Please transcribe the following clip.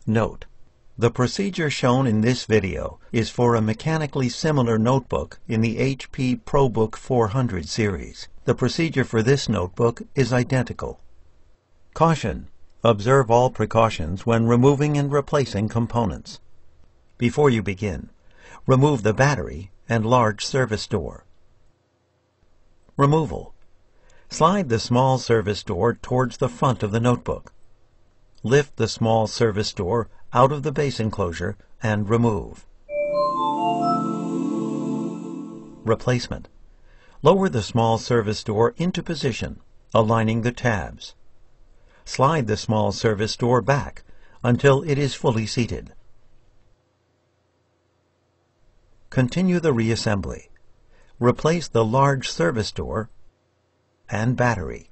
Note: the procedure shown in this video is for a mechanically similar notebook in the HP ProBook 400 series. The procedure for this notebook is identical. Caution: observe all precautions when removing and replacing components. Before you begin, remove the battery and large service door. Removal: slide the small service door towards the front of the notebook. Lift the small service door out of the base enclosure and remove. Replacement: lower the small service door into position, aligning the tabs. Slide the small service door back until it is fully seated. Continue the reassembly. Replace the large service door and battery.